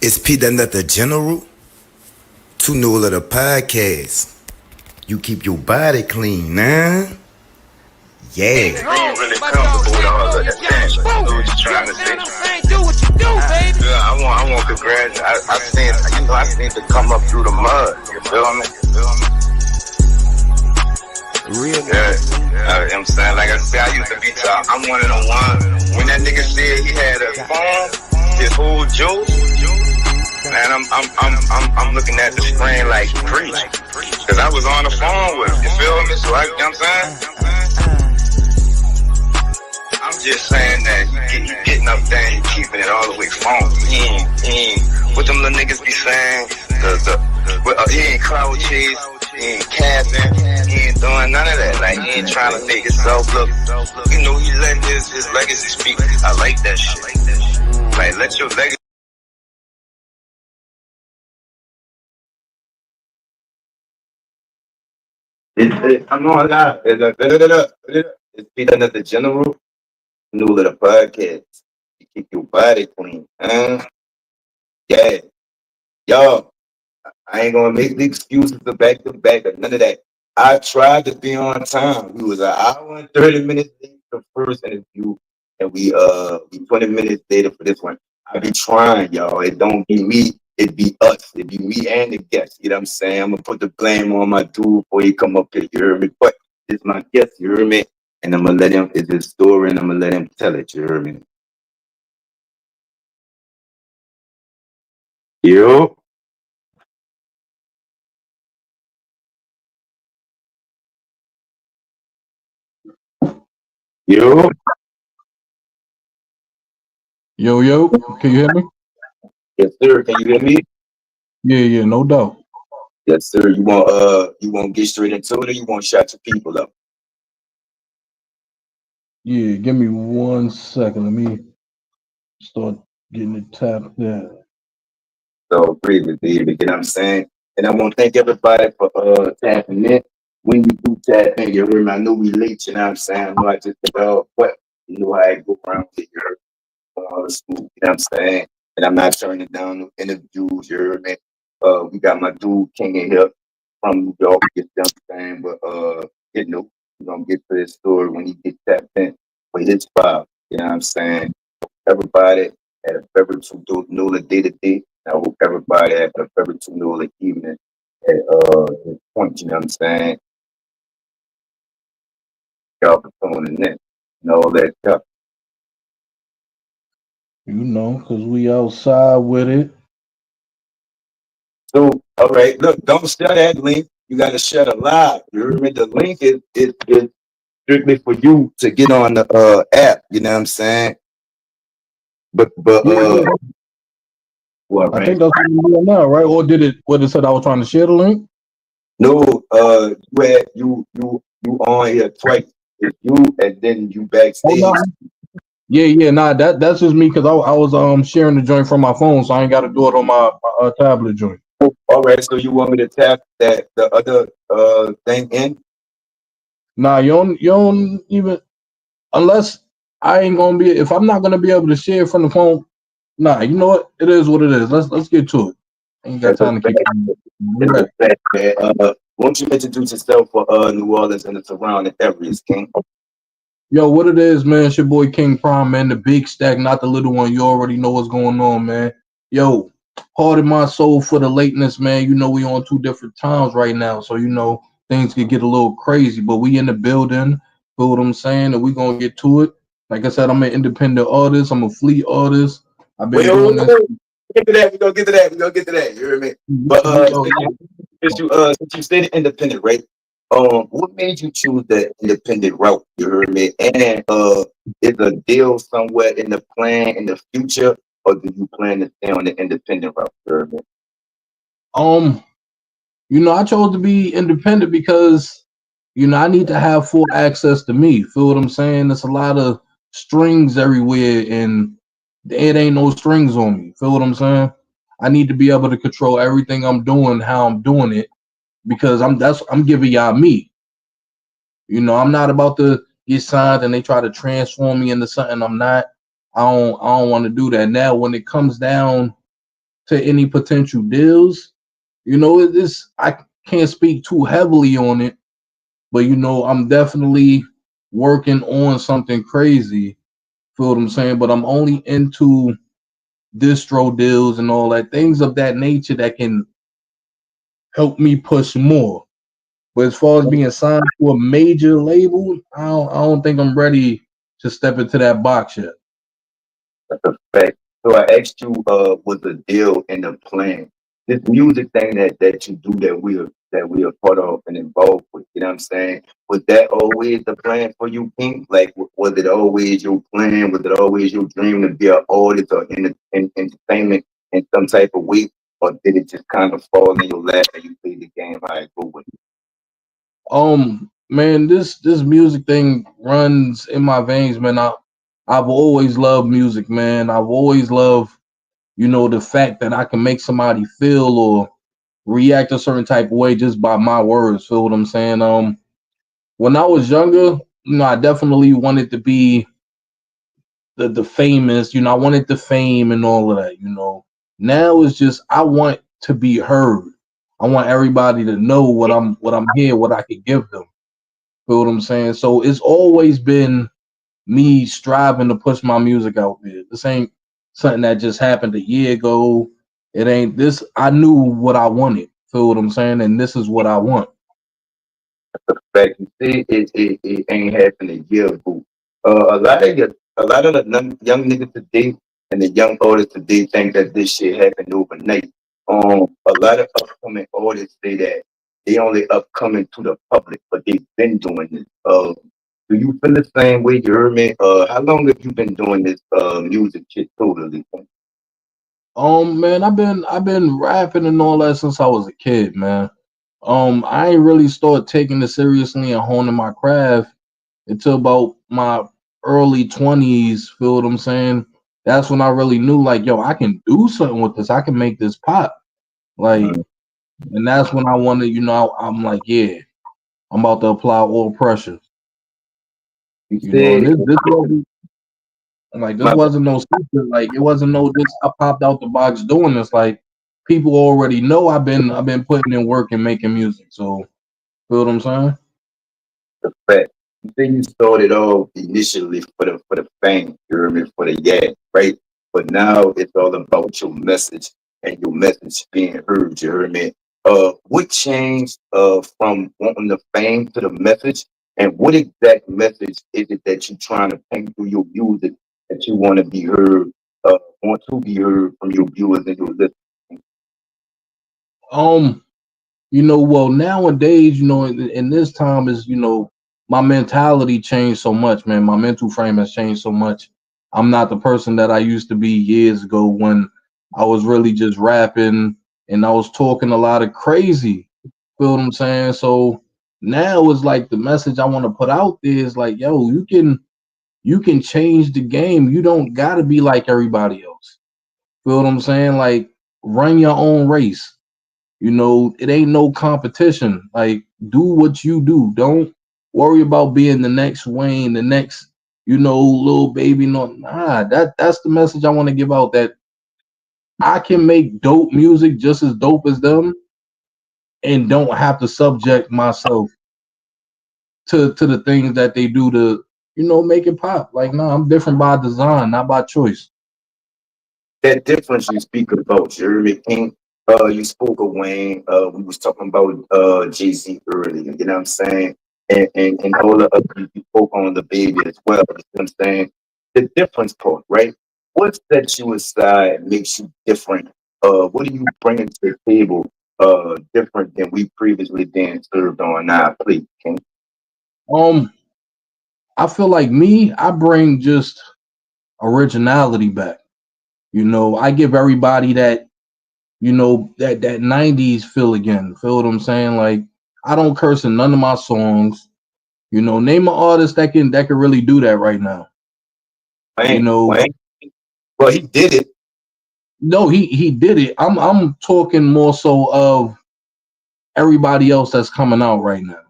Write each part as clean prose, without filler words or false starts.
It's P.NUT the General, too new of the podcast. You keep your body clean, man. Yeah. Being really comfortable with all of that thing. You know what you're trying to say. Do what you do, baby. Yeah, I want congratulations. I seen to come up through the mud. You feel me? Real. Yeah. I'm saying, like I said, I used to be top. I'm one of the ones. When that nigga said he had a phone, his whole juice. Man, I'm looking at the screen like he preached. Cause I was on the phone with him, you feel me? So you know what I'm saying? I'm just saying that he getting up there and he keeping it all the way phone. What them little niggas be saying, he ain't cloud chase, he ain't capping, he ain't doing none of that. Like, he ain't trying to make himself look, you know, he letting his legacy speak. I like that shit. Like, let your legacy. I'm not live. It's P.NUT the General, new little podcast. You keep your body clean. Yeah. Yo, I ain't gonna make the excuses of back to back or none of that. I tried to be on time. We was an hour and 30 minutes late for the first interview, and we 20 minutes later for this one. I be trying, y'all. It don't be me. It be us. It be me and the guest. You know what I'm saying? I'm gonna put the blame on my dude before he come up here. You hear me? But it's my guest. You hear me? And I'm gonna let him. It's his story, and I'm gonna let him tell it. You hear me? Yo. Yo. Yo, can you hear me? Yes, sir. Can you hear me? Yeah, no doubt. Yes, sir. You want to get straight into it, or you want to shut your people up? Yeah, give me 1 second. Let me start getting it tapped in. So breathe it, baby. You know what I'm saying? And I want to thank everybody for tapping in. When you do tap in, you hear me? I know we late. You know what I'm saying? I know I just but you know how I go around to your all the school. You know what I'm saying? And I'm not turning down no interviews. You hear me? We got my dude King in here from New York. You know what I'm saying? But you know, we're gonna get to his story when he gets tapped in for his file. You know what I'm saying? Everybody had a very two day to day. I hope everybody had a very two evening at his point. You know what I'm saying? Y'all for tuning in and all that stuff. You know, because we outside with it. So, all right, look, don't share that link. You got to share the live. You remember the link is strictly for you to get on the app. You know what I'm saying? But Yeah, what, I right? think that's what we're doing now, right? Or did it? What it said? I was trying to share the link. No, you on here twice. It's you and then you Oh backstage. no. Yeah, nah. That's just me because I was sharing the joint from my phone, so I ain't got to do it on my tablet joint. All right, so you want me to tap the other thing in? Nah, you don't even unless I ain't gonna be if I'm not gonna be able to share from the phone. Nah, you know what? It is what it is. Let's get to it. Ain't got That's a time to keep. fact. It's a fact, man. Won't you introduce yourself for New Orleans and the surrounding areas, King? Yo, what it is, man? It's your boy King Prime, man. The big stack, not the little one. You already know what's going on, man. Yo, pardon my soul for the lateness, man. You know we on two different times right now, so you know things could get a little crazy. But we in the building. Feel what I'm saying? And we gonna get to it. Like I said, I'm an independent artist. I'm a fleet artist. I've Wait, been doing this. get to that. We gonna get to that. We gonna get to that. You hear me? But Yo, since you stayed independent, right? What made you choose the independent route? You heard me? And is a deal somewhere in the plan in the future, or do you plan to stay on the independent route? You heard me? um, I chose to be independent because I need to have full access to me. Feel what I'm saying? There's a lot of strings everywhere, and it ain't no strings on me. Feel what I'm saying? I need to be able to control everything I'm doing, how I'm doing it, because I'm giving y'all me. I'm not about to get signed and they try to transform me into something I'm not. I don't want to do that. Now, when it comes down to any potential deals. You know, this I can't speak too heavily on it, but you know, I'm definitely working on something crazy. Feel what I'm saying? But I'm only into distro deals and all that things of that nature that can help me push more. But as far as being signed to a major label, I don't think I'm ready to step into that box yet. That's a fact. So I asked you, was the deal in the plan? This music thing that you do that we are part of and involved with, you know what I'm saying? Was that always the plan for you, King? Like, was it always your plan? Was it always your dream to be an artist or in entertainment in some type of way? Or did it just kind of fall in your lap and you played the game how it go with it? Man, this music thing runs in my veins, man. I've always loved music, man. I've always loved, you know, the fact that I can make somebody feel or react a certain type of way just by my words. Feel what I'm saying? When I was younger, you know, I definitely wanted to be the famous, you know, I wanted the fame and all of that, you know. Now it's just I want to be heard. I want everybody to know what I'm here, what I can give them. Feel what I'm saying? So it's always been me striving to push my music out there. This ain't something that just happened a year ago. It ain't this. I knew what I wanted. Feel what I'm saying? And this is what I want. Fact, you see, it ain't happening a year ago. A lot of the young niggas today and the young artists today think that this shit happened overnight. A lot of upcoming artists say that they only upcoming to the public, but they've been doing this. Do you feel the same way? You heard me. How long have you been doing this music shit totally? Man, I've been rapping and all that since I was a kid, man. I ain't really started taking it seriously and honing my craft until about my early 20s. Feel what I'm saying? That's when I really knew, like, yo, I can do something with this. I can make this pop. Like, Mm. and that's when I wanted, you know, I'm like, yeah, I'm about to apply all pressure, You you know. And said this wasn't like this my wasn't no secret. Like it wasn't no this. I popped out the box doing this. Like people already know I've been putting in work and making music. So feel what I'm saying? fact. You think you started off initially for the fame, you hear me, for the yeah, right? But now it's all about your message and your message being heard, you hear me? What changed from wanting the fame to the message? And what exact message is it that you're trying to paint through your music that you want to be heard, want to be heard from your viewers and your listeners? Um, well nowadays, in this time is, my mentality changed so much, man. My mental frame has changed so much. I'm not the person that I used to be years ago when I was really just rapping and I was talking a lot of crazy. Feel what I'm saying? So now it's like the message I want to put out there is like, yo, you can change the game. You don't gotta be like everybody else. Feel what I'm saying? Like run your own race. It ain't no competition. Like do what you do. Don't worry about being the next Wayne, the next, little baby. No, nah, that's the message I want to give out, that I can make dope music just as dope as them and don't have to subject myself to the things that they do to, make it pop. Like, no, I'm different by design, not by choice. That difference you speak about, Jeremy King. You spoke of Wayne. We was talking about Jay-Z earlier. You know what I'm saying? And all the other you spoke on the baby as well. You know what I'm saying? The difference part, right? What sets you aside makes you different? What are you bringing to the table? Different than we previously been served on our plate, King. Um, I feel like me, I bring just originality back. I give everybody that, that 90s feel again. Feel what I'm saying? Like I don't curse in none of my songs. Name an artist that can really do that right now. You Wayne, know, Wayne. Well, he did it. no, he did it. I'm talking more so of everybody else that's coming out right now.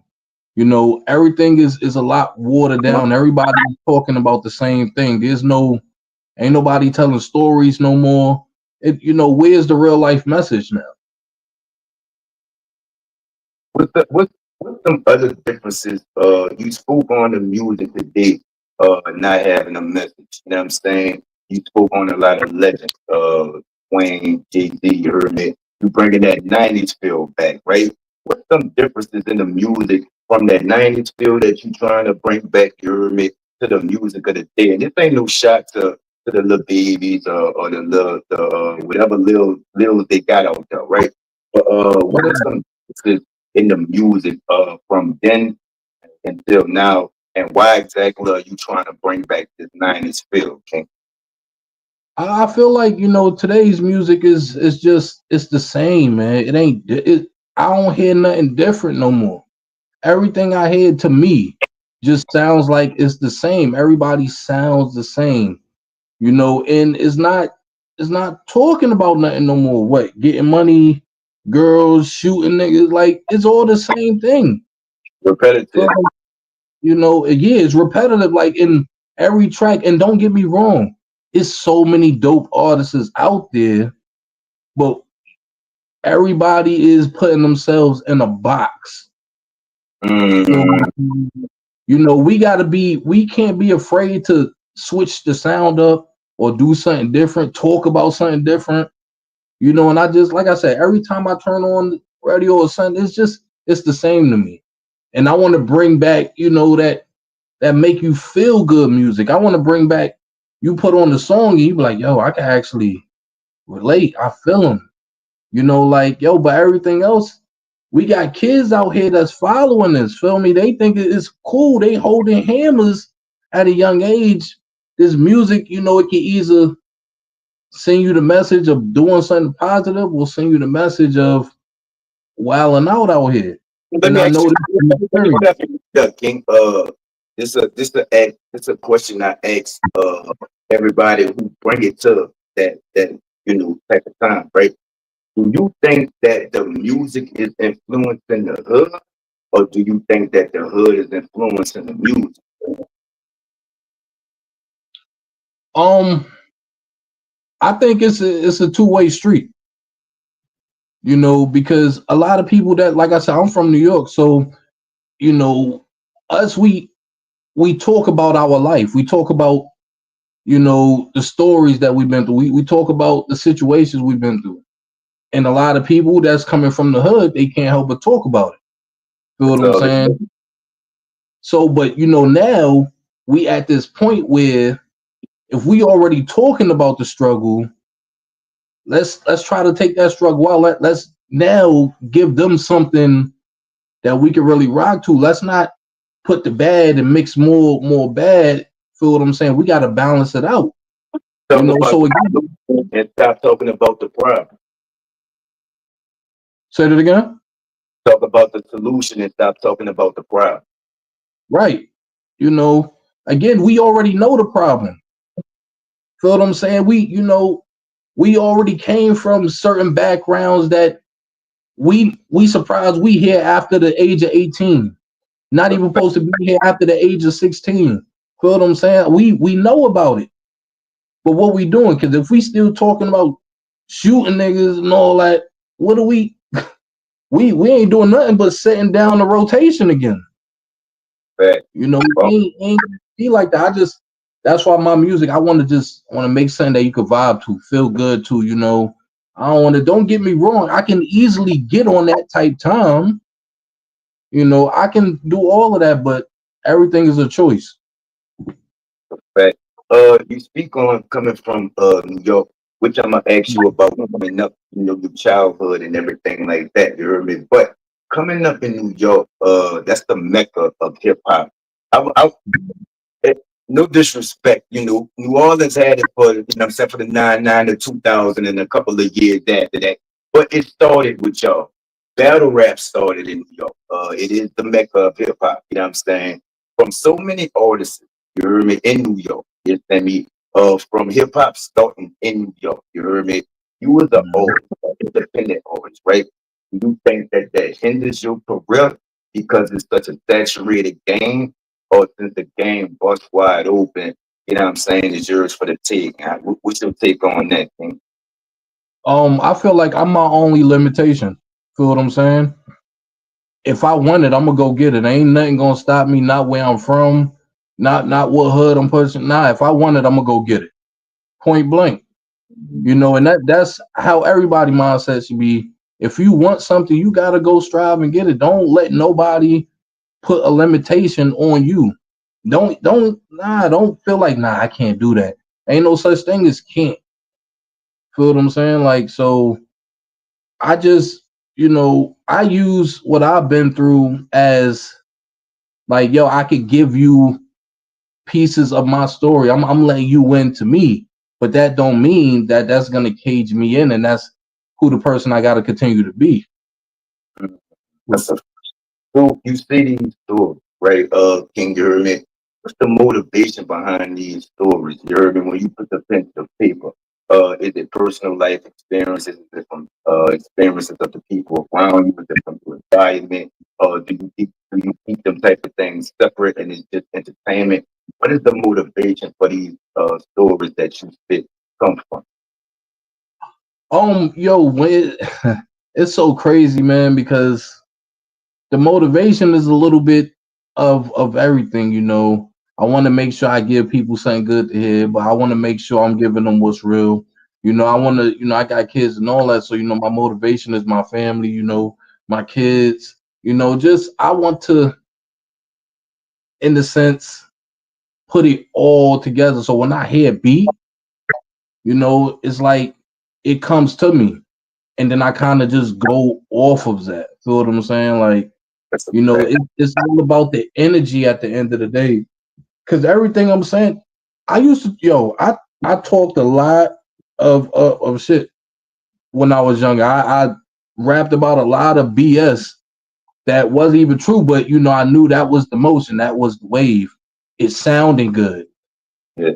Everything is a lot watered down. Everybody's talking about the same thing. Ain't nobody telling stories no more. Where's the real life message now? What's some other differences? You spoke on the music today, not having a message. You know what I'm saying? You spoke on a lot of legends, Wayne, Jay-Z, you heard me. You bringing that '90s feel back, right? What's some differences in the music from that '90s feel that you trying to bring back, you heard me, to the music of the day? And this ain't no shot to the little babies or the little whatever little they got out there, right? But what are some differences in the music from then until now, and why exactly are you trying to bring back this '90s feel, King? I feel like today's music is just it's the same, man. It ain't it. I don't hear nothing different no more. Everything I hear to me just sounds like it's the same. Everybody sounds the same, and it's not talking about nothing no more. What, getting money, girls, shooting niggas, like it's all the same thing. So, Repetitive. yeah, it's repetitive, like in every track. And don't get me wrong, it's so many dope artists out there, but everybody is putting themselves in a box. So, Mm, we can't be afraid to switch the sound up or do something different, talk about something different. And I just, like I said, every time I turn on the radio or something, it's the same to me. And I want to bring back, that make you feel good music. I want to bring back, you put on the song and you be like, yo, I can actually relate. I feel them. Like, yo, but everything else, we got kids out here that's following this. Feel me? They think it's cool. They holding hammers at a young age. This music, it can either send you the message of doing something positive or send you the message of wilding out here. let And me I ask know you. this is Let me serious. ask you, King. This a question I ask everybody who bring it to that type of time, right? Do you think that the music is influencing the hood, or do you think that the hood is influencing the music? Um, I think it's a two-way street, because a lot of people that, like I said, I'm from New York, so you know, us we talk about our life. We talk about, the stories that we've been through. We talk about the situations we've been through. And a lot of people that's coming from the hood, they can't help but talk about it. Feel what That's I'm all. saying? So, but now we at this point where if we already talking about the struggle, let's try to take that struggle out. Let's now give them something that we can really rock to. Let's not put the bad and mix more bad. Feel what I'm saying? We got to balance it out. Talk about So the again, solution and stop talking about the problem. say that again. Talk about the solution and stop talking about the problem. Right. You know, Again, we already know the problem. Feel what I'm saying? We already came from certain backgrounds that we surprised we here after the age of 18. Not even supposed to be here after the age of 16. Feel what I'm saying? We know about it. But what we doing? Because if we still talking about shooting niggas and all that, what do we ain't doing nothing but setting down the rotation again. Fact. Well, Ain't be like that. That's why my music, I want to make something that you could vibe to, feel good to, I don't get me wrong, I can easily get on that type time. I can do all of that, but everything is a choice. fact. You speak on coming from New York, which I'm gonna ask you about coming up, your childhood and everything like that. You heard me? But coming up in New York, that's the mecca of hip hop. I, eh, no disrespect, New Orleans had it for, what I'm saying, for the 99 to 2000 and a couple of years after that. But it started with y'all. Battle rap started in New York. It is the mecca of hip hop, you know what I'm saying? From so many artists, you heard me, in New York. You understand me? From hip hop starting in New York, you heard me? You was the Mhm. old independent artist, right? Do you think that hinders your career because it's such a saturated game? Or since the game bust wide open, you know what I'm saying, is yours for the take. What's your take on that thing? I feel like I'm my only limitation. Feel what I'm saying? If I want it, I'm gonna go get it. Ain't nothing gonna stop me. Not where I'm from, not what hood I'm pushing. Nah, if I want it, I'm gonna go get it. Point blank. You know, and that's how everybody mindset should be. If you want something, you gotta go strive and get it. Don't let nobody put a limitation on you. Don't feel like I can't do that. Ain't no such thing as can't. Feel what I'm saying? Like, so I just, I use what I've been through as like, yo, I could give you pieces of my story. I'm letting you into me, but that don't mean that that's gonna cage me in, and that's who the person I gotta continue to be. That's a So you see these stories, right? King, you heard me? What's the motivation behind these stories? You heard me? When you put the pen to paper, is it personal life experiences? Is it from experiences of the people around you? Is it from your environment? Do you keep them type of things separate and it's just entertainment? What is the motivation for these stories that you spit come from? Yo, when it's so crazy, man, because the motivation is a little bit of everything. I want to make sure I give people something good to hear, but I want to make sure I'm giving them what's real. I want to, I got kids and all that, so my motivation is my family. My kids. Just I want to, in the sense, put it all together. So when I hear beat, it's like it comes to me, and then I kind of just go off of that. Feel what I'm saying? Like, That's a fact. it's all about the energy at the end of the day. Because everything I'm saying, I used to, I talked a lot of shit when I was younger. I rapped about a lot of BS that wasn't even true, but I knew that was the motion, that was the wave. It sounded good, Yeah.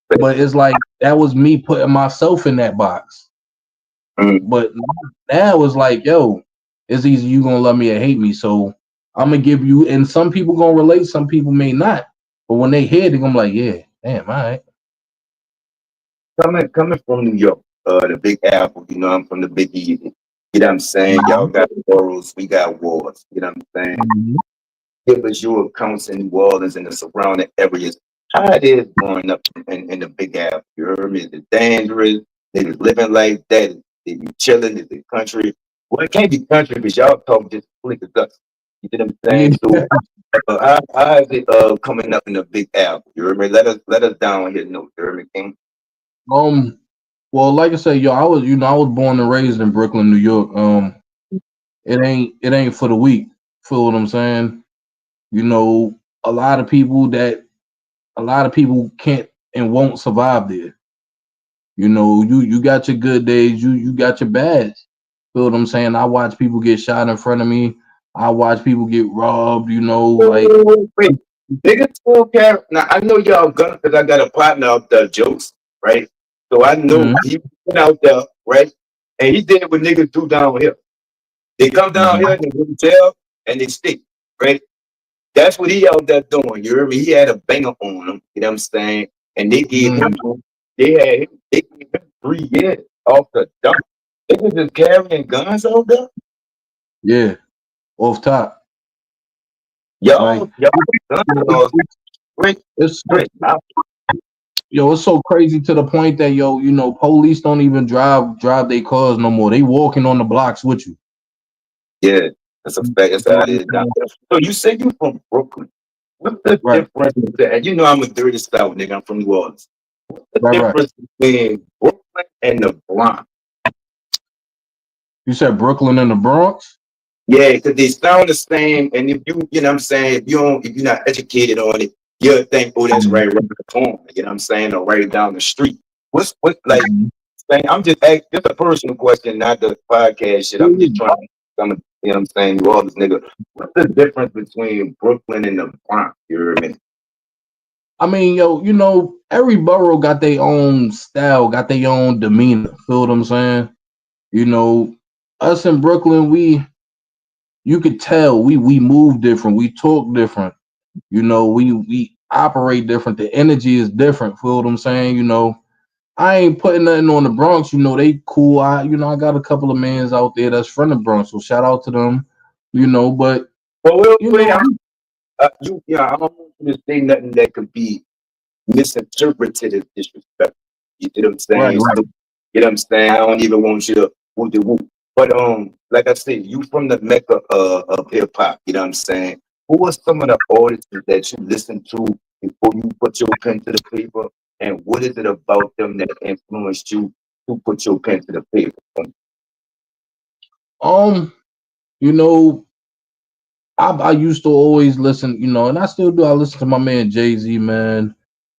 but it's like that was me putting myself in that box. Mm. But now it's like, yo, it's easy. You gonna love me or hate me. So I'm gonna give you, and some people gonna relate, some people may not. But when they hear it, they're gonna be like, yeah, damn, all right. Coming from New York, the Big Apple, I'm from the Big Easy. You know what I'm saying? Y'all got wars, we got wars. You know what I'm saying? Mhm. Give us your accounts in New Orleans and the surrounding areas. How it is growing up in the Big Apple? You heard me? Is it dangerous? Niggas living like that? Is it chilling? Is it country? Well, it can't be country because y'all talk just flick the guts. You know what I'm Yeah. saying? So how is it coming up in the Big Apple? You heard me? Let us down here know. You heard me, King? Um. Well, like I said, yo, I was born and raised in Brooklyn, New York. It ain't for the weak. Feel what I'm saying? You know, a lot of people that a lot of people can't and won't survive there. You got your good days, you got your bads. Feel what I'm saying? I watch people get shot in front of me. I watch people get robbed. Like. Wait, niggas still care. Now I know y'all gonna because I got a partner out there, jokes, right? So I know Mhm, he went out there, right? And he did what niggas do down here. They come down here mhm, and they go to jail and they stick, right? That's what he out there doing. You heard me? He had a banger on him, you know what I'm saying? And mhm. they gave him 3 years off the dump. They was just carrying guns out there. Yeah, off top. Like Y'all gun laws straight, it's straight out. it's so crazy to the point that police don't even drive their cars no more. They walking on the blocks with you. Yeah, that's a fact. That's how it is down there. So you say you from Brooklyn. What's the Right, difference? And I'm a dirty South nigga. I'm from New Orleans. The right. difference between Brooklyn and the Bronx? You said Brooklyn and the Bronx? Yeah, because they sound the same. And if you know what I'm saying, if you're not educated on it, you'll think, oh, that's Mhm, right the corner. You know what I'm saying? Or right down the street. What like mhm. saying, I'm just asking, just a personal question, not the podcast shit. I'm just trying to, you know what I'm saying, you all this nigga. What's the difference between Brooklyn and the Bronx? You hear me? I mean, every borough got their own style, got their own demeanor. Feel what I'm saying? You know, us in Brooklyn, you could tell we move different, we talk different. We operate different. The energy is different. Feel what I'm saying? I ain't putting nothing on the Bronx. You know, they cool. I got a couple of mans out there that's from the Bronx, so shout out to them. You know, but Well, you wait, know, I don't want you to say nothing that could be misinterpreted as disrespect. You get what I'm right, saying? right. So, you know what I'm saying? I don't even want you to whoop the whoop. But like I said, you from the mecca of hip hop. You know what I'm saying? Who are some of the artists that you listen to before you put your pen to the paper? And what is it about them that influenced you to put your pen to the paper? Um, you know, I used to always listen, you know, and I still do. I listen to my man Jay-Z, man,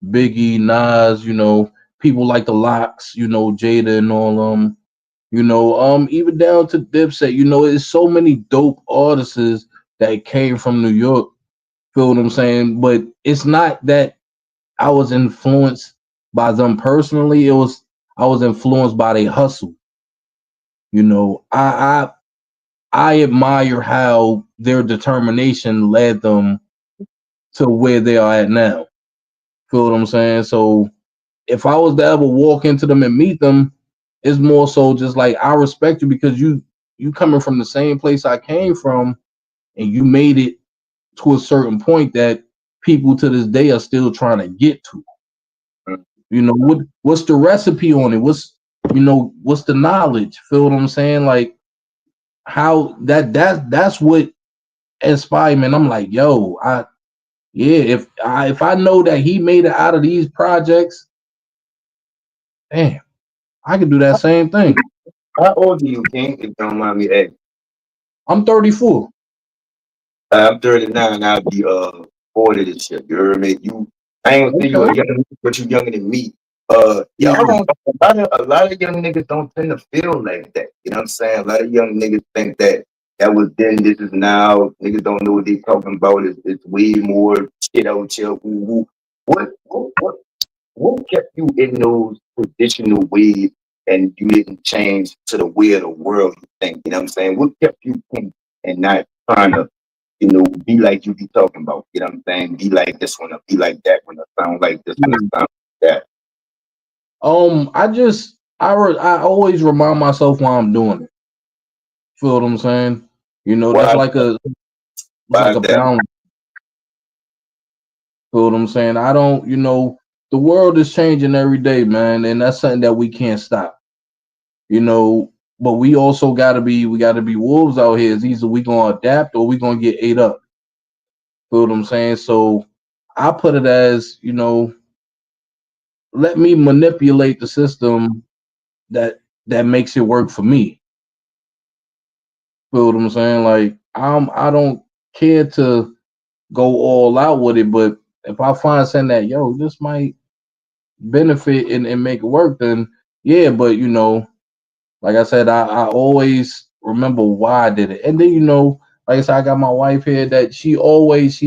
Biggie, Nas, you know, people like the Locks, you know, Jada and all them, you know, even down to Dipset, you know, it's so many dope artists that came from New York. Feel what I'm saying? But it's not that I was influenced by them personally. I was influenced by their hustle. You know, I admire how their determination led them to where they are at now. Feel what I'm saying? So if I was to ever walk into them and meet them, it's more so just like I respect you because you coming from the same place I came from and you made it to a certain point that people to this day are still trying to get to. You know, what's the recipe on it? What's the knowledge? Feel what I'm saying? Like how that's what inspired me. And I'm like, yo, yeah, if I know that he made it out of these projects, damn, I could do that same thing. How old are you, King? If you don't mind me asking. I'm 34. I'm 39. I'll be 40 this year. You heard me? I ain't gonna say you Okay. a young nigga, but you younger than me. Yeah. Y'all don't a lot of young niggas don't tend to feel like that. You know what I'm saying? A lot of young niggas think that was then, this is now. Niggas don't know what they talking about. It's way more shit out here. Woo, woo. What kept you in those traditional ways and you didn't change to the way of the world, you think? You know what I'm saying? What kept you in and not trying to, be like you be talking about? You know what I'm saying? Be like this one or be like that one or sound like this one or Yeah. sound like that. I always remind myself why I'm doing it. Feel what I'm saying? You know, that's Why, like it's why like is a that? balance. Feel what I'm saying? I don't, you know, the world is changing every day, man, and that's something that we can't stop. You know, but we gotta be wolves out here. It's either we gonna adapt or we gonna get ate up. Feel what I'm saying? So I put it as, you know, let me manipulate the system that makes it work for me. Feel what I'm saying? Like I don't care to go all out with it, but if I find something that this might benefit and make it work, then yeah. But you know, like I said, I always remember why I did it. And then, you know, like I said, I got my wife here that she's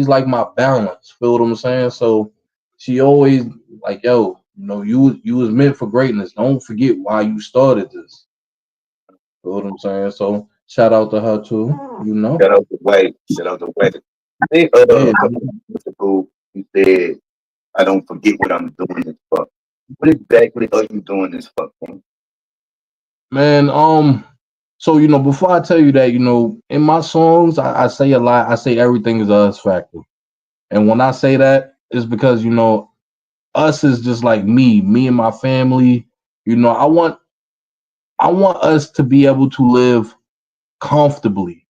like my balance. Feel what I'm saying? So she always like, you know, you was meant for greatness. Don't forget why you started this. Feel what I'm saying? So shout out to her too, you know. Shout out to White. Shout out to White. I think Yeah, a couple of months ago, you said, I don't forget what I'm doing this for. What exactly are you doing this for, King? man. So you know, before I tell you that, you know, in my songs, I say a lot. I say everything is a us factor. And when I say that, it's because, you know, us is just like me and my family. You know, I want us to be able to live comfortably.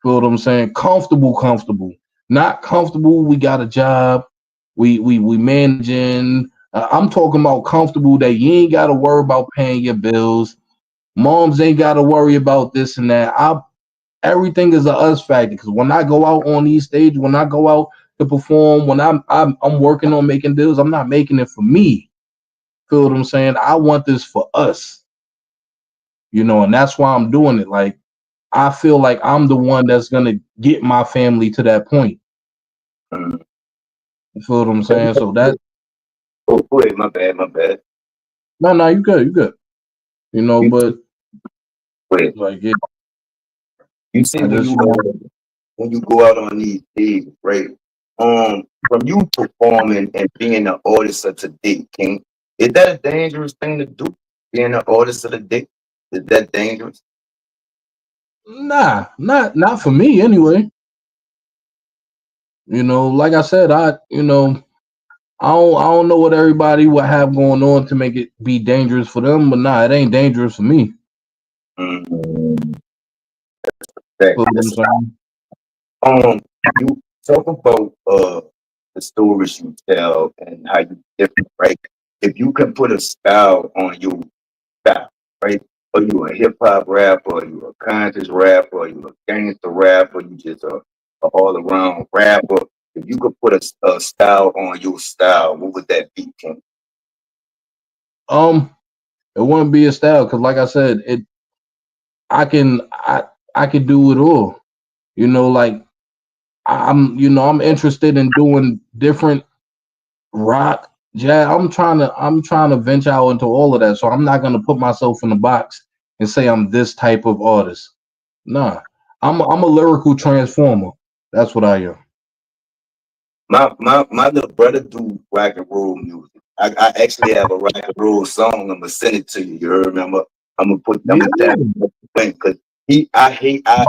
Feel what I'm saying? Comfortable. Not comfortable. We got a job. We managing. I'm talking about comfortable that you ain't got to worry about paying your bills. Moms ain't got to worry about this and that. Everything is a us factor because when I go out on these stages, when I go out to perform, when I'm working on making deals, I'm not making it for me. Feel what I'm saying? I want this for us, you know, and that's why I'm doing it. Like I feel like I'm the one that's gonna get my family to that point. Mm. You feel what I'm saying? So that Oh, wait, my bad, my bad. no, you good. You know, You, but wait, like yeah, you say I just you know, when you go out on these stages, right? From you performing and being an artist of today, King, Is that a dangerous thing to do? Being an artist of the day? Is that dangerous? Nah, not for me anyway. Like I said, I don't know what everybody would have going on to make it be dangerous for them, but nah, it ain't dangerous for me. Mm, Feel what I'm that's saying? you talk about the stories you tell and how you different, right? If you can put a style on your style, right? Are you a hip hop rapper? Are you a conscious rapper? Are you a gangster rapper? You just a all around rapper? If you could put a style on your style, what would that be, King? Um, it wouldn't be a style because, like I said, I can I I could do it all. Like I'm interested in doing different rock, jazz. I'm trying to venture out into all of that. So I'm not gonna put myself in the box and say I'm this type of artist. Nah, I'm a lyrical transformer. That's what I am. My little brother do rock and roll music. I actually have a rock and roll song. I'm gonna send it to you. You remember? I'm Yeah. gonna tap because I hate I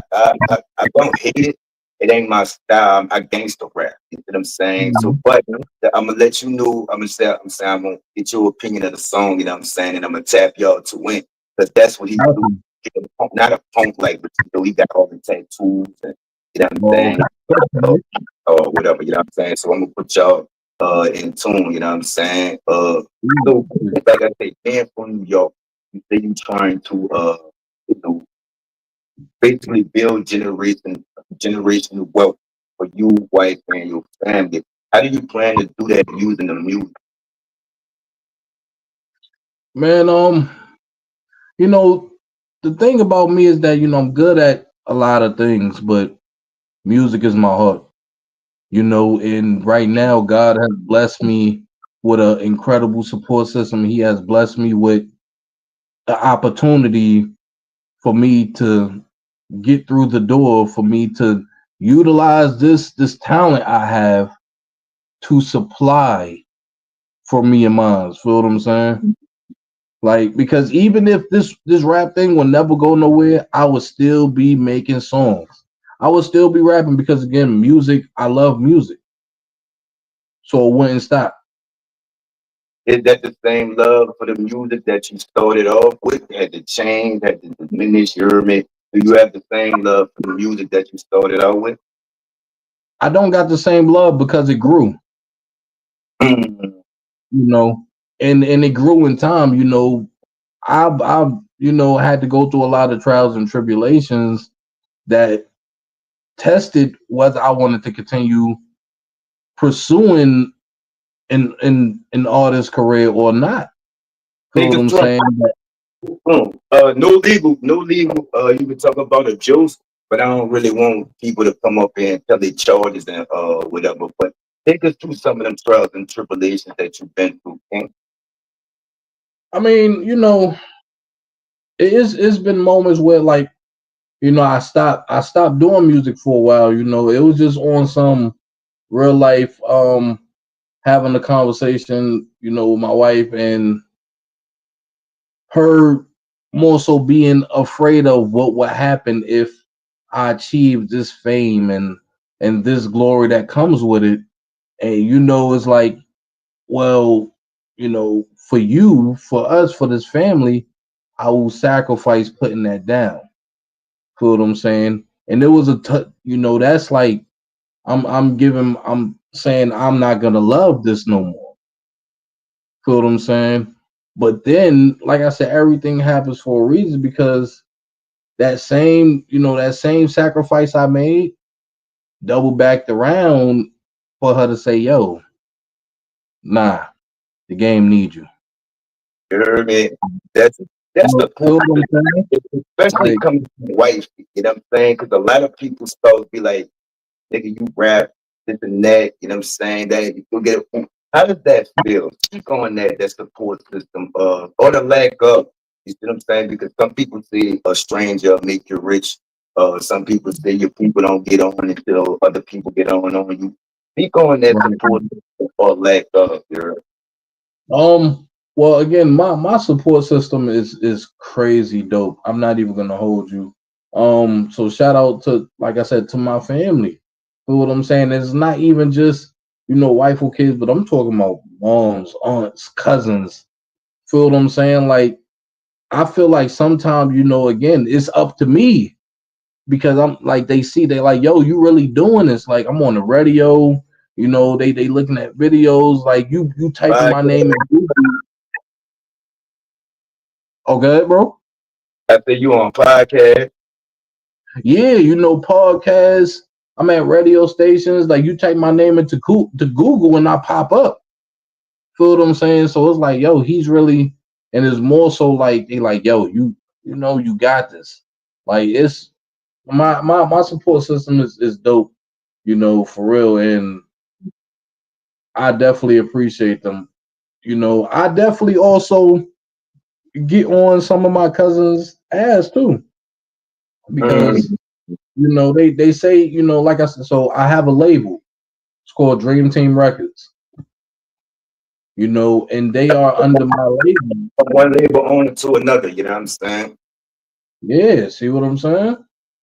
don't hate it. It ain't my style. I gangster rap. You know what I'm saying? So, Mhm. but I'm gonna let you know. I'm gonna get your opinion of the song. You know what I'm saying? And I'm gonna tap y'all to win because that's what he do. Definitely. Not a punk like, but he got all the tattoos and you know what I'm Oh, saying? okay. Or whatever, you know what I'm saying? So I'm gonna put y'all in tune, you know what I'm saying? So like I say, being from New York, you say you trying to you know, basically build generational wealth for you, wife, and your family. How do you plan to do that using the music? Man, you know, the thing about me is that, I'm good at a lot of things, but music is my heart. And right now God has blessed me with an incredible support system. He has blessed me with the opportunity for me to get through the door, for me to utilize this talent I have to supply for me and mine. Feel what I'm saying? Like, because even if this rap thing will never go nowhere, I would still be making songs. I would still be rapping because, again, music. I love music, so it wouldn't stop. Is that the same love for the music that you started off with? Had to change, had to diminish your me? Do you have the same love for the music that you started out with? I don't got the same love because it grew, Mm. you know, and it grew in time. I've had to go through a lot of trials and tribulations that tested whether I wanted to continue pursuing an artist career or not. Feel what Niggas I'm drunk. saying? No legal. You can talk about a juice, but I don't really want people to come up here and tell their charges and whatever. But take us through some of them trials and tribulations that you've been through, King. I mean, it's been moments where, like, I stopped doing music for a while. It was just on some real life, having a conversation, with my wife, and her more so being afraid of what would happen if I achieved this fame and this glory that comes with it. And it's like, well, for you, for us, for this family, I will sacrifice putting that down. Feel what I'm saying? And it was that's like, I'm saying I'm not gonna love this no more. Feel what I'm saying? But then, like I said, everything happens for a reason, because that same sacrifice I made double backed around for her to say, yo, nah, the game needs you. You heard me? That's that's the Feel point, what I'm saying? especially Like, coming from a wife. You know what I'm saying? Because a lot of people supposed to be like, nigga, you rap this and that, you know what I'm saying? That you get it. How does that feel? Speak on that support system, or the lack of, you see what I'm saying? Because some people say a stranger make you rich. Some people say your people don't get on until other people get on you. Speak on that right. support system or lack of, you um, Well, again, my support system is crazy dope. I'm not even gonna hold you. So shout out to, like I said, to my family. Feel what I'm saying? It's not even just, wife or kids, but I'm talking about moms, aunts, cousins. Feel what I'm saying? Like, I feel like sometimes, again, it's up to me because I'm like, they like, yo, you really doing this? Like, I'm on the radio. They looking at videos. Like, you typing my name in Google. Okay, bro. After you on podcast, Yeah, podcasts. I'm at radio stations. Like, you type my name into to Google and I pop up. Feel what I'm saying? So it's like, yo, he's really, and it's more so like they like, yo, you got this. Like, it's my support system is dope, for real, and I definitely appreciate them. I definitely also get on some of my cousins' ass too because mm, they say, like I said, so I have a label. It's called Dream Team Records. And they are under my label. from one label owner to another. You know what I'm saying? Yeah, see what I'm saying?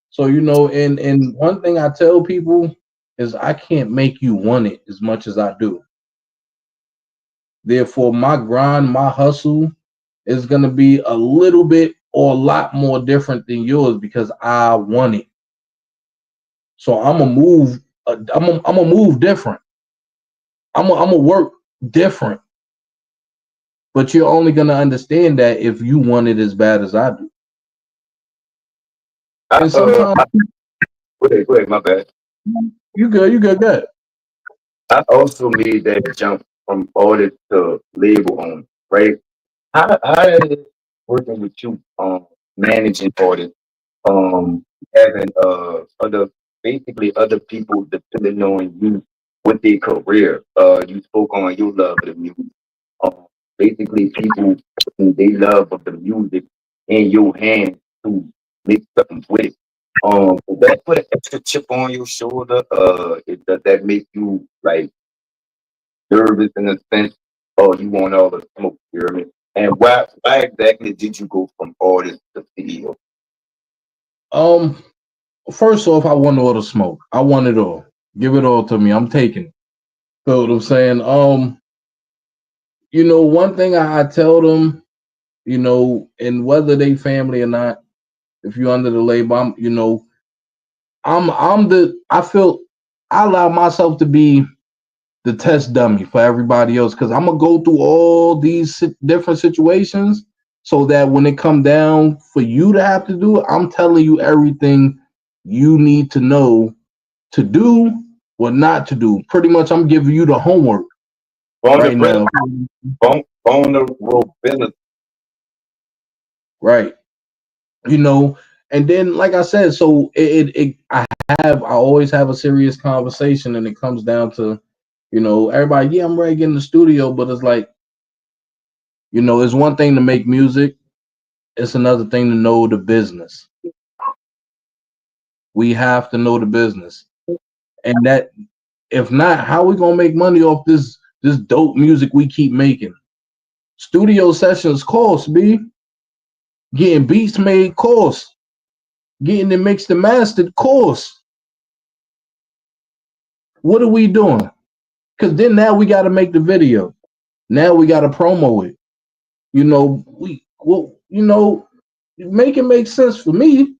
So, and one thing I tell people is I can't make you want it as much as I do. Therefore, my grind, my hustle is gonna be a little bit or a lot more different than yours because I want it. So I'm gonna move. I'm gonna move different. I'm gonna work different. But you're only gonna understand that if you want it as bad as I do. I, And sometimes go ahead, my bad. you good. I also made that jump from audit to label owner, right? How is it working with you, managing audit, having other basically other people depending on you with their career. You spoke on your love of the music. Um, basically people putting their love of the music in your hands to make something with it. Does that put an extra chip on your shoulder? Does that make you like nervous in a sense, or you want all the smoke? You know what I mean? And why exactly did you go from artist to CEO? Um, First off, I want all the smoke. I want it all. Give it all to me. I'm taking it. Feel what I'm saying? One thing I tell them, and whether they family or not, if you're under the label, I feel I allow myself to be the test dummy for everybody else because I'm gonna go through all these different situations so that when it come down for you to have to do it, I'm telling you everything you need to know to do what not to do. Pretty much, I'm giving you the homework right Vulnerability, now. vulnerability. Right, you know, and then like I said, so I always have a serious conversation, and it comes down to, everybody. Yeah, I'm ready to get in the studio, but it's like, it's one thing to make music. It's another thing to know the business. We have to know the business, and that if not, how we gonna make money off this dope music we keep making? Studio sessions cost, b. Getting beats made cost. Getting it mixed and mastered cost. What are we doing? Because then now we got to make the video. Now we got to promo it. Make it make sense for me.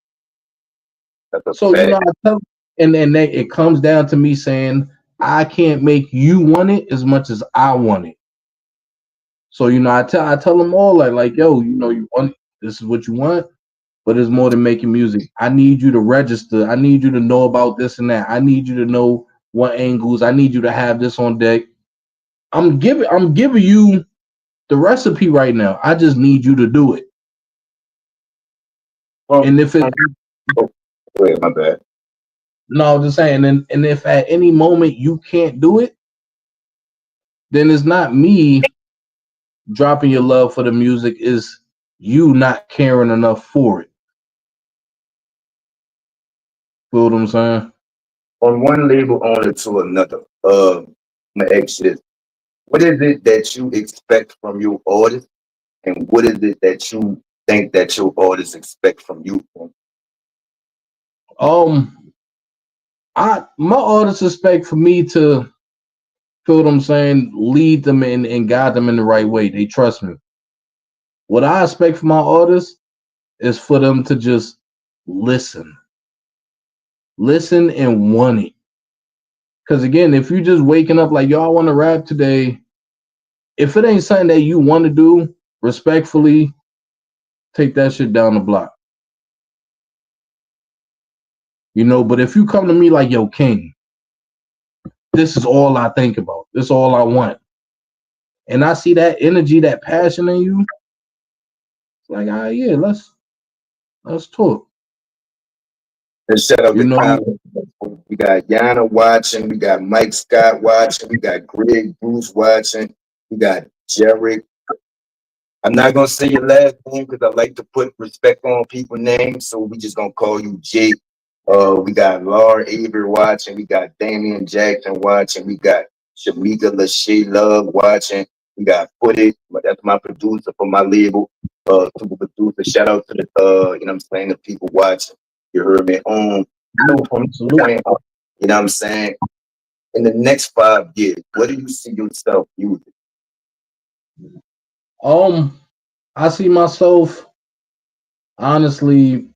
That's a So fact. I tell, and then it comes down to me saying I can't make you want it as much as I want it. So I tell them all like yo, you want this is what you want, but it's more than making music. I need you to register. I need you to know about this and that. I need you to know what angles. I need you to have this on deck. I'm giving you the recipe right now. I just need you to do it. Well, And if it oh, go ahead, my bad. no, I'm just saying, and if at any moment you can't do it, then it's not me dropping your love for the music, is you not caring enough for it. Feel what I'm saying? On one label owner to another. My ex is What is it that you expect from your artist, and what is it that you think that your artists expect from you? Um, my artists expect for me to, feel what I'm saying, lead them and guide them in the right way. They trust me. What I expect from my artists is for them to just listen, listen and want it. Because again, if you just waking up like, yo, I want to rap today, if it ain't something that you want to do, respectfully, take that shit down the block. But if you come to me like, yo, King, this is all I think about. This is all I want. And I see that energy, that passion in you, it's like, yeah, let's talk. And shout out You to know, comments. We got Yana watching. We got Mike Scott watching. We got Greg Bruce watching. We got Jerry. I'm not gonna say your last name because I like to put respect on people's names, so we just gonna call you Jake. We got Laura Avery watching. We got Damian Jackson watching. We got Shamika Lachey Love watching. We got Footage. That's my producer for my label. Super producer. Shout out to the you know what I'm saying, the people watching. You heard me on. From this point on, you know what I'm saying? In the next 5 years, what do you see yourself using? I see myself honestly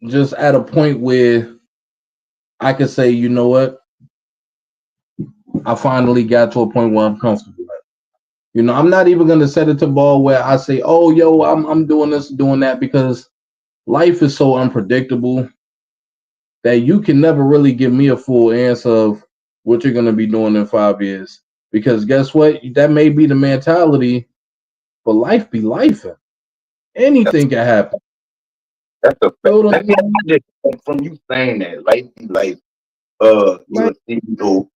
just at a point where I could say, you know what, I finally got to a point where I'm comfortable at. I'm not even gonna set it to ball where I say, oh, yo, I'm doing this, doing that, because life is so unpredictable that you can never really give me a full answer of what you're gonna be doing in 5 years. Because guess what? That may be the mentality, but life be life. Anything can happen. That's a fact. Feel what Let I'm me saying? just from you saying that, life be life. You're Like, a CEO,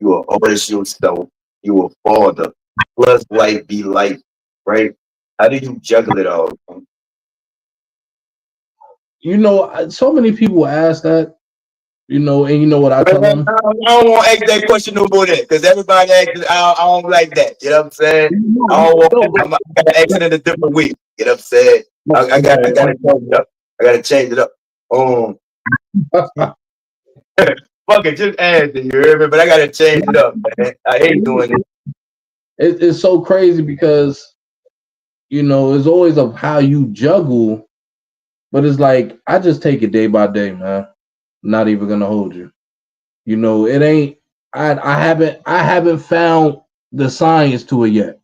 you're an artist yourself, you're a father, plus life be life, right? How do you juggle it all? so many people ask that, and you know what I I tell them? don't want to ask that question no more then, because everybody asks, I don't like that. You know what I'm saying? I don't want No, I'm gonna ask it in a different way. You know what I'm saying? I gotta change it up. I gotta change it up. Um Fuck it, just ask it, you hear me? But I gotta change it up, man. I hate doing it. it's so crazy because it's always of how you juggle, but it's like I just take it day by day, man. Not even gonna hold you. It ain't. I haven't found the science to it yet.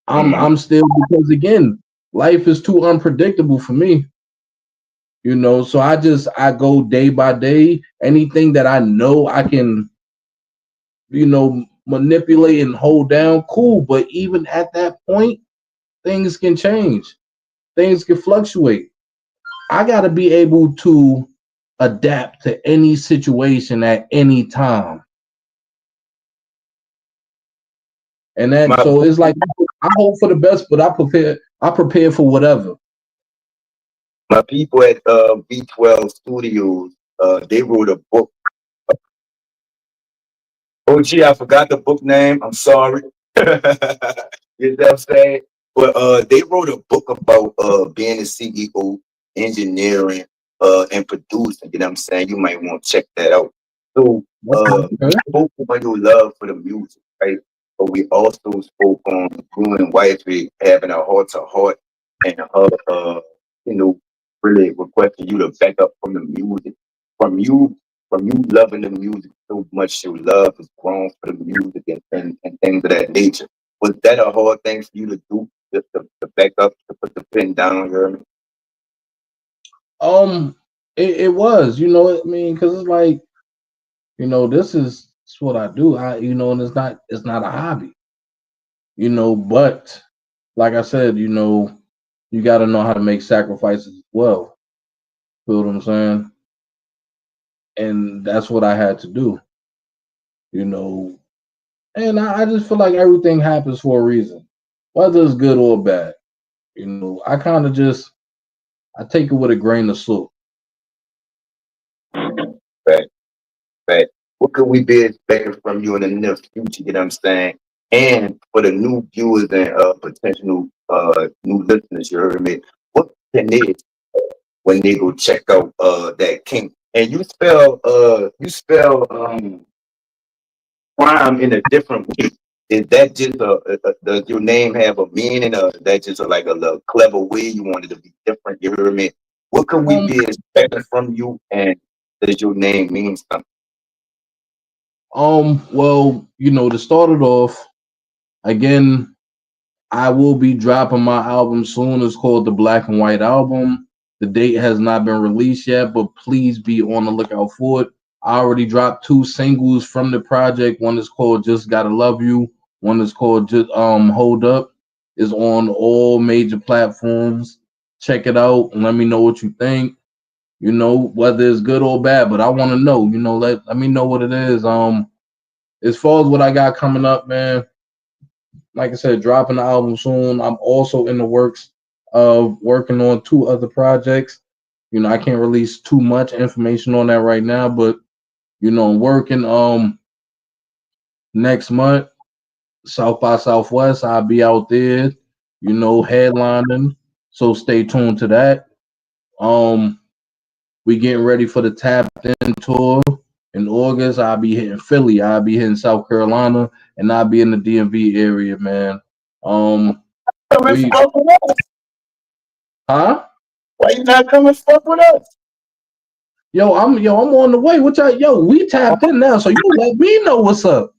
I'm still, because again, life is too unpredictable for me. So I go day by day. Anything that I know I can, manipulate and hold down, cool. But even at that point, things can change. Things can fluctuate. I got to be able to adapt to any situation at any time. And that, My so it's like I hope for the best, but I prepare for whatever. my people at B12 Studios, they wrote a book. Oh gee, I forgot the book name. I'm sorry. You know what I'm saying? But they wrote a book about being a CEO, engineering, and producing. You know what I'm saying? You might want to check that out. So we Okay. spoke on your love for the music, right? But we also spoke on you and wifey having a heart to heart and her you know, really requesting you to back up from the music. From you from you loving the music so much, your love has grown for the music and things of that nature. Was that a hard thing for you to do, just to back up, to put the pen down here? It was, what I mean, because it's like, this is what I do. And it's not a hobby, but like I said, you got to know how to make sacrifices as well. Feel what I'm saying? And that's what I had to do, you know. And I just feel like everything happens for a reason, whether it's good or bad. I kind of just I take it with a grain of salt. Right, right. What could we be expecting from you in the near future? You know what I'm saying? And for the new viewers and potential new listeners, you heard me. What can they expect when they go check out that King? And you spell crime in a different way. Is that just does your name have a meaning, or is that just like a little clever way you wanted to be different? You heard me? What can we Um, be expecting from you, and does your name mean something? well, to start it off, again, I will be dropping my album soon. It's called the Black and White Album. The date has not been released yet, but please be on the lookout for it. I already dropped two singles from the project. One is called Just Gotta Love You. One is called Just Hold Up. It's on all major platforms. Check it out and let me know what you think. Whether it's good or bad, but I want to know. Let me know what it is. As far as what I got coming up, man, like I said, dropping the album soon. I'm also in the works of working on two other projects. I can't release too much information on that right now, but I'm working next month, South by Southwest. I'll be out there, headlining. So stay tuned to that. Um we getting ready for the Tapped In tour in August. I'll be hitting Philly. I'll be hitting South Carolina, and I'll be in the DMV area, man. Come and We fuck with us. huh? Why you not coming fuck with us? I'm on the way. We tapped in now, so you let me know what's up.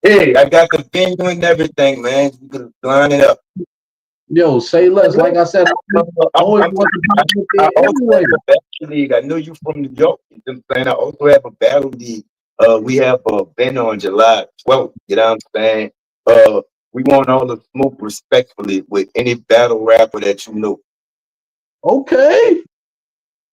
Hey, I got the venue and everything, man. You can line it up. Yo, say less. Like I said, I always I'm want to pop up I there also anyway. have a battle league. I know you from New York. You know what I'm saying? I also have a battle league. We have a event on July 12th. You know what I'm saying? Uh, we want all the smoke respectfully with any battle rapper that you know. Okay. Yo,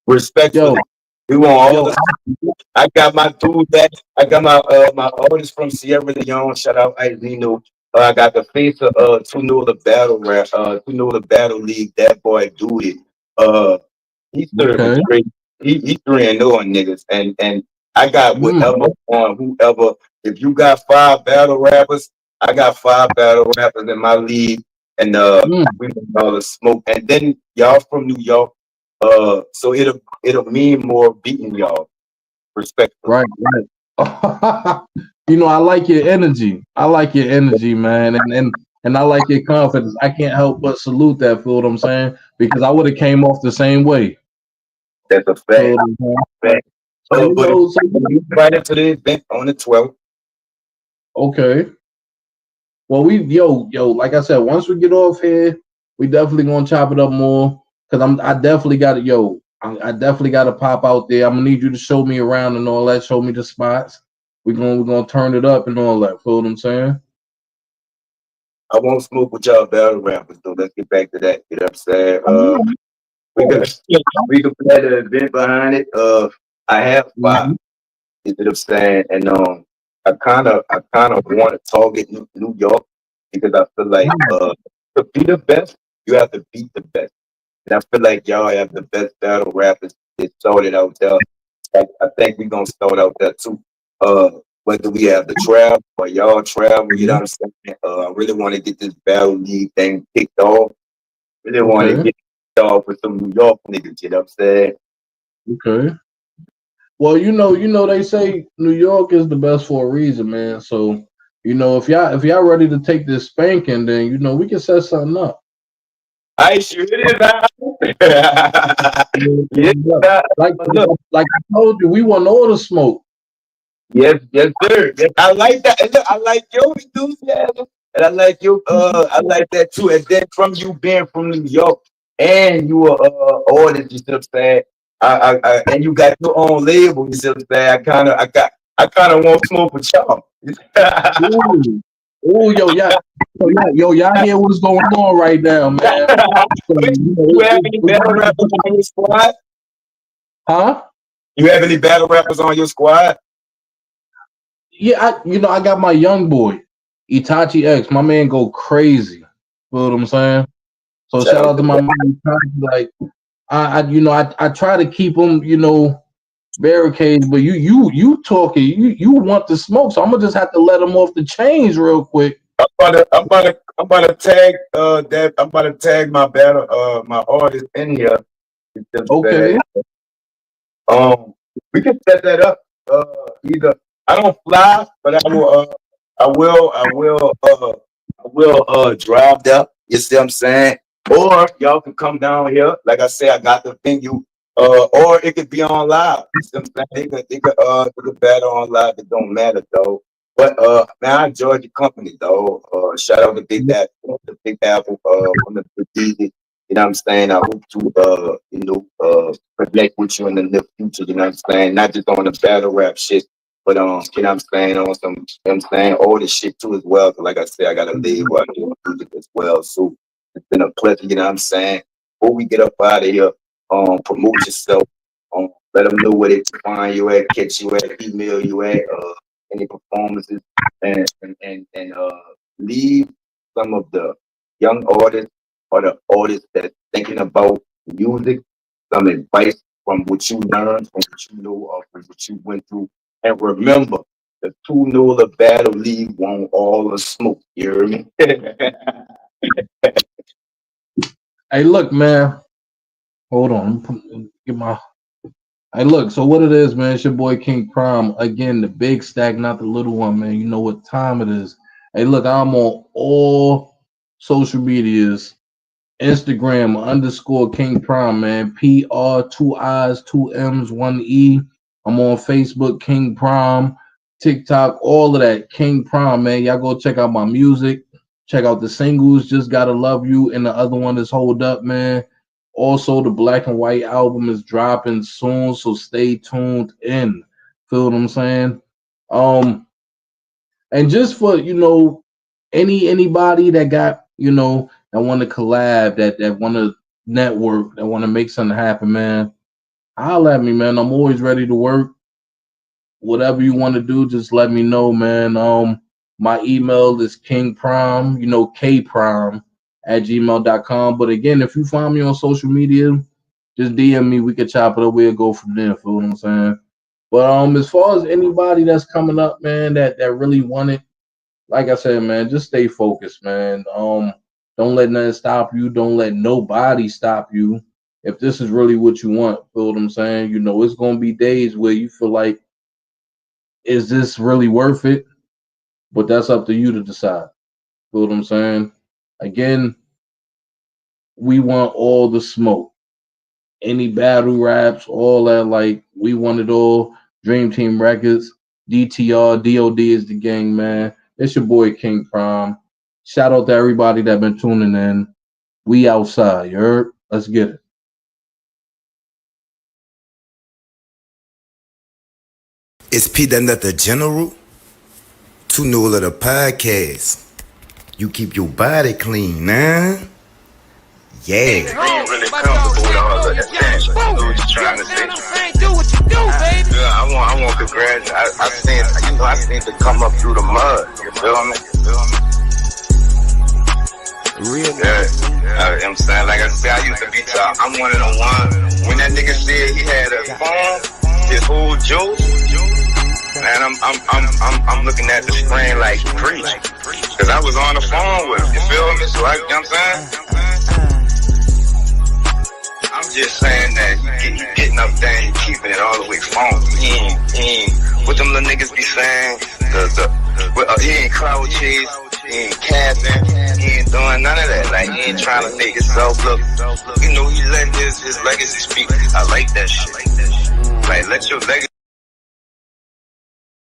Respectfully. We want all yo, the. I got my dude that I got my artist from Sierra Leone. Shout out Islino. I got the face of Two Nola Battle League. That boy do it. He's serving okay. straight. He 3-0 on niggas, and I got Mm, whatever on whoever. If you got 5 battle rappers, I got 5 battle rappers in my league, and mm, we want all the smoke. And then y'all from New York, so it'll mean more beating y'all respectfully. right, right. I like your energy. I like your energy, man, and I like your confidence. I can't help but salute that. Feel what I'm saying? Because I would have came off the same way. That's a Feel fact. what I'm saying? Fact. So But if you invite him to the event on the 12th, okay. Well, like I said, once we get off here, we definitely gonna chop it up more. Cause I definitely got to, I definitely got to pop out there. I'm gonna need you to show me around and all that. Show me the spots. We're gonna turn it up and all that. Feel what I'm saying? I won't smoke with y'all battle rappers. So let's get back to that. You know what I'm saying? We could we could play the event behind it. I have 5. Mhm. You know what I'm saying? And I kind of want to target New York because I feel like to be the best, you have to beat the best. And I feel like y'all have the best battle rappers that started out there. I think we're gonna start out there too. Whether we have the travel or y'all travel, you know what I'm saying? I really want to get this battle league thing kicked off. Really want to Okay. get it off with some New York niggas, you know what I'm saying? Okay. Well, they say New York is the best for a reason, man. So, if y'all ready to take this spanking, then we can set something up. I sure it is. Yes, Like look. like I told you, we want all the smoke. Yes, yes, sir. Yes, I like that. And look, I like your enthusiasm, and I like that too. And then from you being from New York, and you are artist, you see what I'm saying? And you got your own label, you see what I'm saying? I kind of want smoke with y'all. Ooh, ooh, y'all hear what's going on right now, man? So, You have any battle rappers on your squad? huh? You have any battle rappers on your squad? Yeah, I got my young boy, Itachi X. My man go crazy. Feel what I'm saying? So Shout shout out out to to my that. man Itachi. Like I try to keep him, barricades, but you talking, you want the smoke, so I'm gonna just have to let him off the chains real quick. I'm about to tag that. I'm about to tag my battle my artist in here. Okay. We can set that up. Either I don't fly, but I will drive up. You see what I'm saying? Or y'all can come down here. Like I say, I got the venue. Or it could be on live. You see what I'm saying? They could battle on live. It don't matter though. But man, I enjoyed your company though. Shout out to Big Apple, from the DJ. You know what I'm saying? I hope to connect with you in the near future, you know what I'm saying? Not just on the battle rap shit, but you know what I'm saying, on some, you know what I'm saying, all this shit too as well. Cause like I said, I gotta live while doing music as well. So it's been a pleasure, you know what I'm saying? Before we get up out of here, promote yourself, let them know where they can find you at, catch you at, email you at, any performances, and leave some of the young artists or the artists that's thinking about music, some advice from what you learned, from what you know, or from what you went through. And remember, the two know the battle leave want all the smoke. You hear me? Hey, look, man. Hold on. Get my. Hey, look. So what it is, man? It's your boy King Prime again. The big stack, not the little one, man. You know what time it is. Hey, look. I'm on all social medias. Instagram _King Prime, man. PR 2 I's 2 M's 1 E. I'm on Facebook, King Prime, TikTok, all of that, King Prime, man. Y'all go check out my music. Check out the singles, Just Gotta Love You, and the other one is Hold Up, man. Also, the Black and White album is dropping soon, so stay tuned in. Feel what I'm saying? And just for anybody that got that want to collab, that want to network, that want to make something happen, man, holla at me, man. I'm always ready to work. Whatever you want to do, just let me know, man. My email is kingprime, kprime @gmail.com. But again, if you find me on social media, just DM me. We could chop it up. We'll go from there. Feel what I'm saying? But as far as anybody that's coming up, man, that really want it, like I said, man, just stay focused, man. Don't let nothing stop you. Don't let nobody stop you. If this is really what you want, feel what I'm saying? It's gonna be days where you feel like, is this really worth it? But that's up to you to decide. Feel what I'm saying? Again, we want all the smoke. Any battle raps, all that, like, we want it all. Dream Team Records, DTR, DOD is the gang, man. It's your boy King Prime. Shout out to everybody that been tuning in. We outside, you heard? Let's get it. It's P.NUT the General, P.NUT of the podcast. You keep your body clean, man. Yeah. Are you really comfortable with all of that thing? What you trying to say? Do what you do, baby. Yeah, I want congrats. I seen to come up through the mud. You feel me? Real. Yeah. I'm saying, like I said, I used to be top. I'm one of the ones. When that nigga said he had a phone, his whole juice, man, I'm looking at the screen like preach. Cause I was on the phone with him. You feel me? So you know what I'm saying? I'm just saying that you getting up there and keeping it all the way phone. What them little niggas be saying? He ain't cloud chase, he ain't capping, he ain't doing none of that. Like, he ain't trying to make himself look. He letting his legacy speak. I like that shit. Like, let your legacy